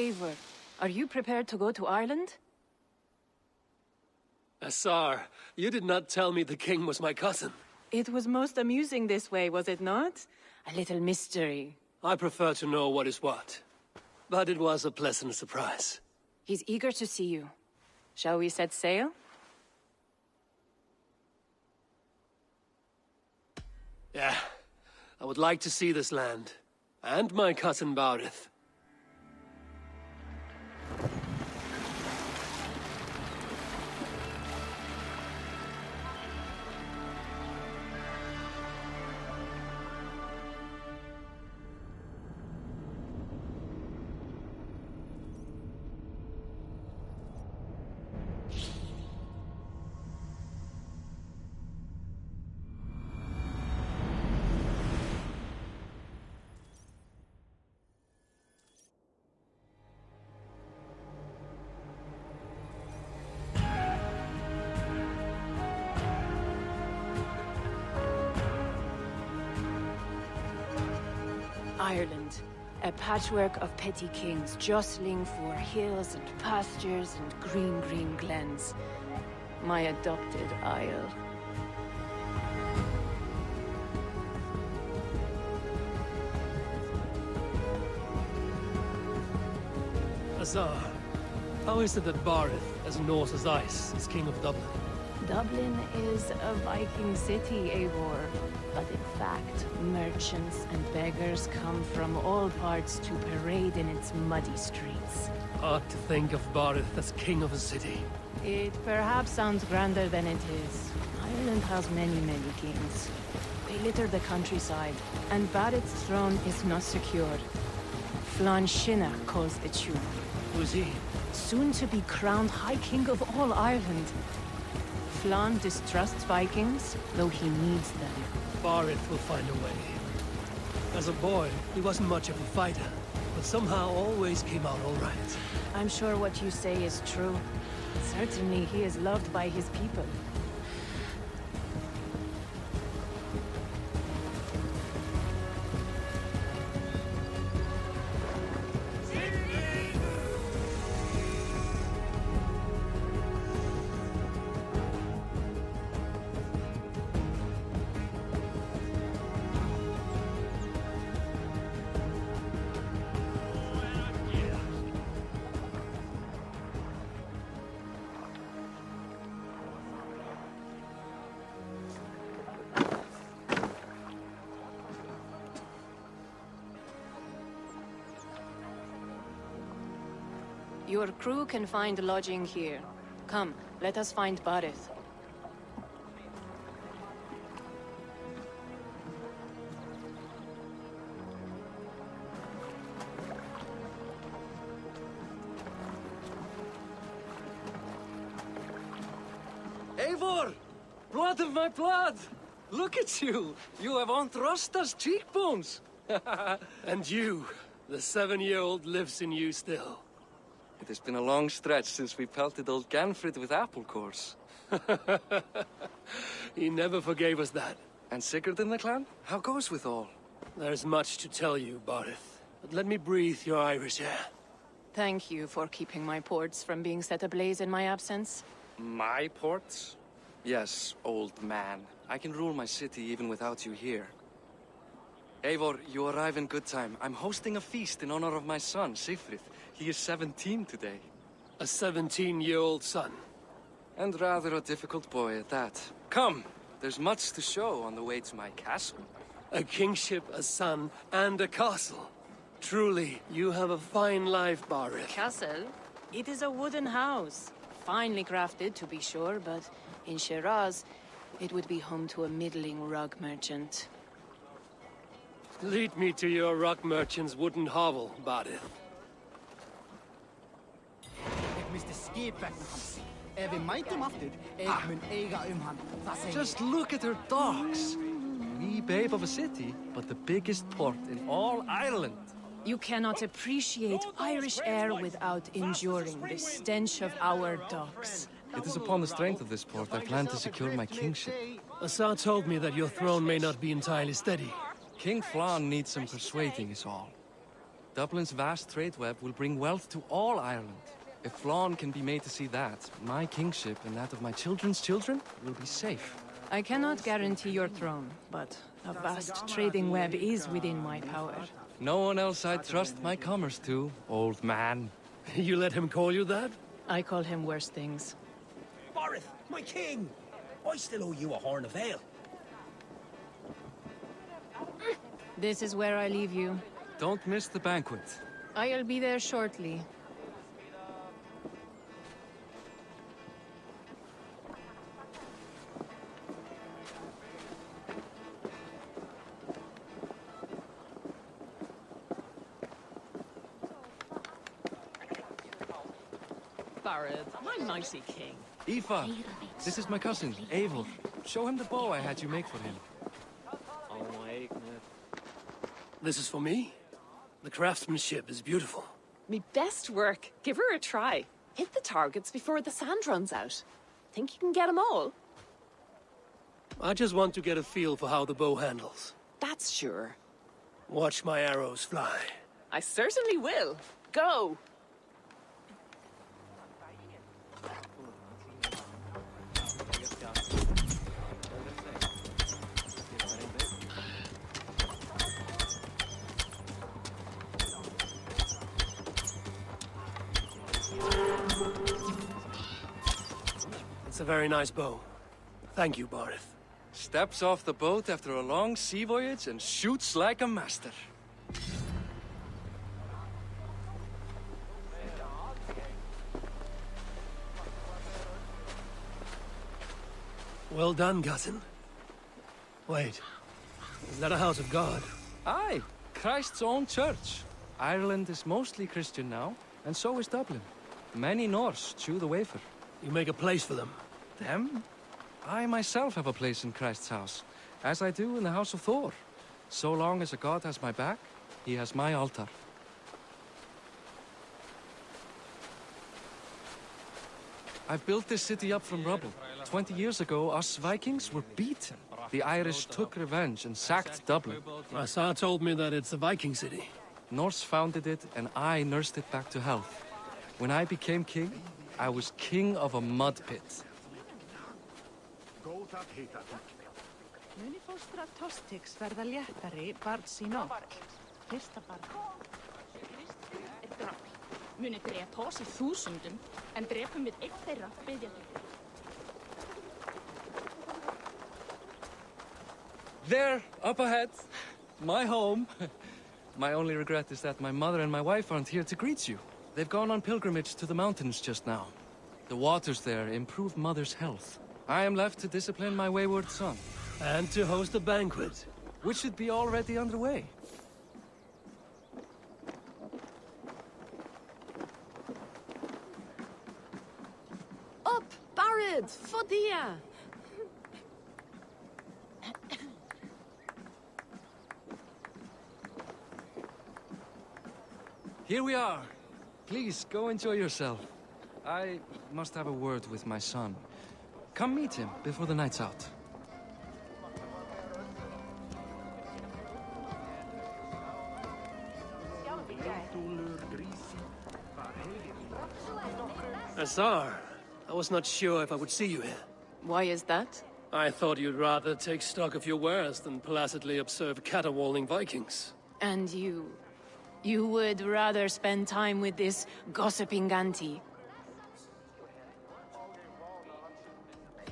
Eivor, are you prepared to go to Ireland? Assar, you did not tell me the king was my cousin. It was most amusing this way, was it not? A little mystery. I prefer to know what is what. But it was a pleasant surprise. He's eager to see you. Shall we set sail? Yeah, I would like to see this land. And my cousin Baurith. Ireland, a patchwork of petty kings jostling for hills and pastures and green glens. My adopted isle. Assar, how is it that Baurith, as Norse as ice, is king of Dublin? Dublin is a Viking city, Eivor. But in fact, merchants and beggars come from all parts to parade in its muddy streets. Hard to think of Baurith as king of a city. It perhaps sounds grander than it is. Ireland has many kings. They litter the countryside, and Barrett's throne is not secured. Flann Sinna calls the tune. Who's he? Soon to be crowned High King of all Ireland. Flann distrusts Vikings, though he needs them. Baurith will find a way. As a boy, he wasn't much of a fighter, but somehow always came out all right. I'm sure what you say is true. Certainly he is loved by his people. Your crew can find lodging here. Come, let us find Baurith. Eivor! Blood of my blood! Look at you! You have Aunt Rosta's cheekbones! And you, the 7-year-old lives in you still. It has been a long stretch since we pelted old Ganfrid with apple cores. He never forgave us that. And Sigurd in the clan? How goes with all? There's much to tell you, Baurith. But let me breathe your Irish air. Thank you for keeping my ports from being set ablaze in my absence. My ports? Yes, old man. I can rule my city even without you here. Eivor, you arrive in good time. I'm hosting a feast in honor of my son, Sigfrid. He is 17 today. A 17-year-old son. And rather a difficult boy at that. Come, there's much to show on the way to my castle. A kingship, a son, and a castle. Truly, you have a fine life, Baurith. Castle? It is a wooden house. Finely crafted, to be sure, but in Shiraz, it would be home to a middling rug merchant. Lead me to your rock merchant's wooden hovel, Baurith. Just look at her docks. Wee babe of a city, but the biggest port in all Ireland. You cannot appreciate Irish air without enduring the stench of our docks. It is upon the strength of this port I plan to secure my kingship. Assar told me that your throne may not be entirely steady. King Flann needs some persuading is all. Dublin's vast trade web will bring wealth to all Ireland. If Flann can be made to see that, my kingship and that of my children's children will be safe. I cannot guarantee your throne, but a vast trading web is within my power. No one else I'd trust my commerce to, old man. You let him call you that? I call him worse things. Barith, my king! I still owe you a horn of ale. This is where I leave you. Don't miss the banquet. I'll be there shortly. Barrett, my mighty king. Aoife, this is my cousin, Eivor. Show him the bow I had you make for him. This is for me? The craftsmanship is beautiful. Me best work. Give her a try. Hit the targets before the sand runs out. Think you can get them all? I just want to get a feel for how the bow handles. That's sure. Watch my arrows fly. I certainly will. Go! It's a very nice bow. Thank you, Barith. Steps off the boat after a long sea voyage and shoots like a master. Well done, cousin. Wait, is that a house of God? Aye, Christ's own church. Ireland is mostly Christian now, and so is Dublin. Many Norse chew the wafer. You make a place for them. Them? I myself have a place in Christ's house, as I do in the house of Thor. So long as a god has my back, he has my altar. I've built this city up from rubble. 20 years ago, us Vikings were beaten. The Irish took revenge and sacked Dublin. Asa told me that it's a Viking city. Norse founded it, and I nursed it back to health. When I became king, I was king of a mud pit. Muni fóstra Tostix verða léttari barns í nótt. Fyrsta barn. Er drafl. Muni drepa oss í þúsundum, en drepum við einn þeirra biðjandi. There, up ahead, my home. My only regret is that my mother and my wife aren't here to greet you. They've gone on pilgrimage to the mountains just now. The waters there improve Mother's health. I am left to discipline my wayward son. And to host a banquet. Which should be already underway. Up, Barrett! Fodia! Here we are. Please, go enjoy yourself. I must have a word with my son. Come meet him before the night's out. Azar, I was not sure if I would see you here. Why is that? I thought you'd rather take stock of your wares than placidly observe caterwauling Vikings. And you... You would rather spend time with this gossiping auntie.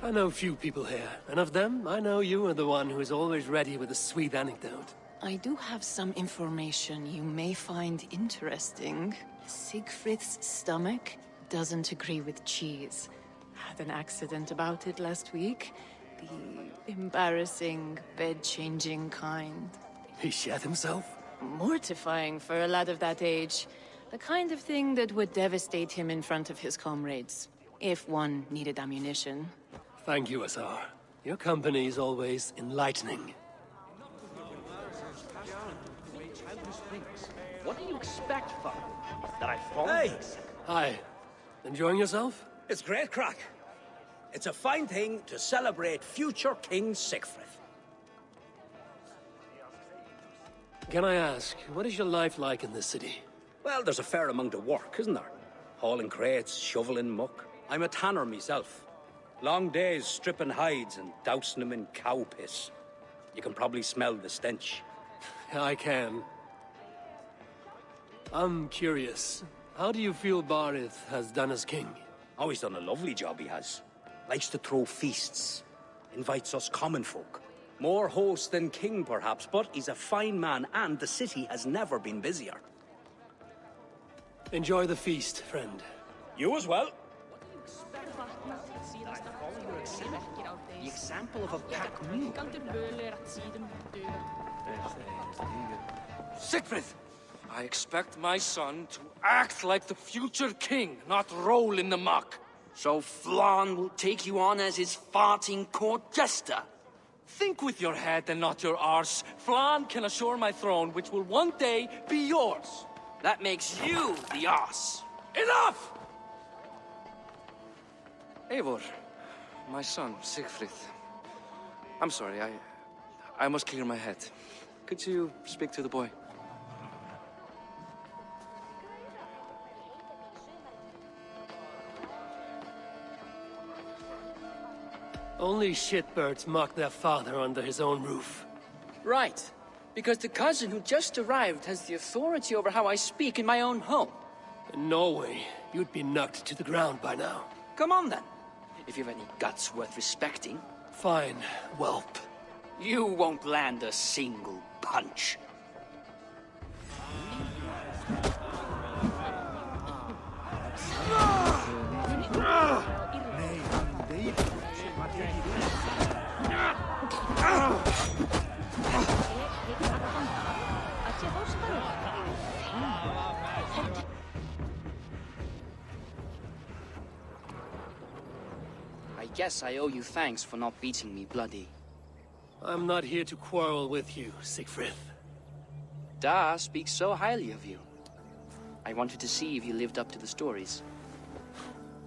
I know few people here, and of them, I know you are the one who is always ready with a sweet anecdote. I do have some information you may find interesting. Siegfried's stomach doesn't agree with cheese. Had an accident about it last week. The embarrassing, bed-changing kind. He shat himself? Mortifying for a lad of that age. The kind of thing that would devastate him in front of his comrades. If one needed ammunition. Thank you, Azar. Your company is always enlightening. What do you expect, father? That I fall? Hey! Hi. Enjoying yourself? It's great crack. It's a fine thing to celebrate future King Siegfried. Can I ask, what is your life like in this city? Well, there's a fair amount of work, isn't there? Hauling crates, shoveling muck. I'm a tanner myself. Long days stripping hides and dousing them in cow piss. You can probably smell the stench. I can. I'm curious. How do you feel Barith has done as king? Oh, he's done a lovely job, he has. Likes to throw feasts. Invites us common folk. More host than king, perhaps, but he's a fine man, and the city has never been busier. Enjoy the feast, friend. You as well. The example of a pack mule. Siegfried! I expect my son to act like the future king, not roll in the muck. So Flan will take you on as his farting court jester. Think with your head and not your arse. Flan can assure my throne, which will one day be yours. That makes you the ass. Enough! Eivor, my son, Siegfried. I'm sorry, I must clear my head. Could you speak to the boy? Only shitbirds mock their father under his own roof. Right. Because the cousin who just arrived has the authority over how I speak in my own home. In Norway, you'd be knocked to the ground by now. Come on then. If you've any guts worth respecting. Fine, whelp. You won't land a single punch. I guess I owe you thanks for not beating me bloody. I'm not here to quarrel with you, Siegfried. Da speaks so highly of you. I wanted to see if you lived up to the stories.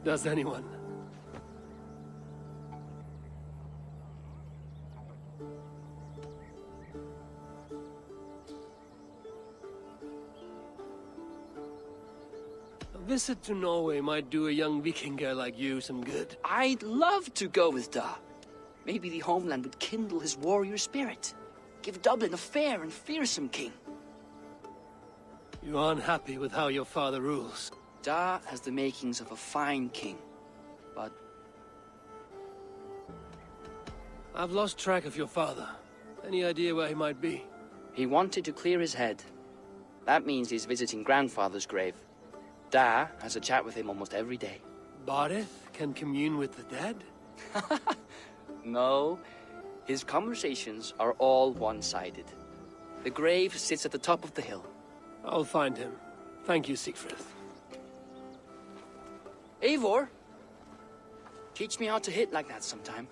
Does anyone? A visit to Norway might do a young Vikinger like you some good. I'd love to go with Da. Maybe the homeland would kindle his warrior spirit. Give Dublin a fair and fearsome king. You're unhappy with how your father rules. Da has the makings of a fine king, but I've lost track of your father. Any idea where he might be? he wanted to clear his head. That means he's visiting grandfather's grave. Da has a chat with him almost every day. Barith can commune with the dead? No, his conversations are all one-sided. The grave sits at the top of the hill. I'll find him. Thank you, Siegfried. Eivor, teach me how to hit like that sometime.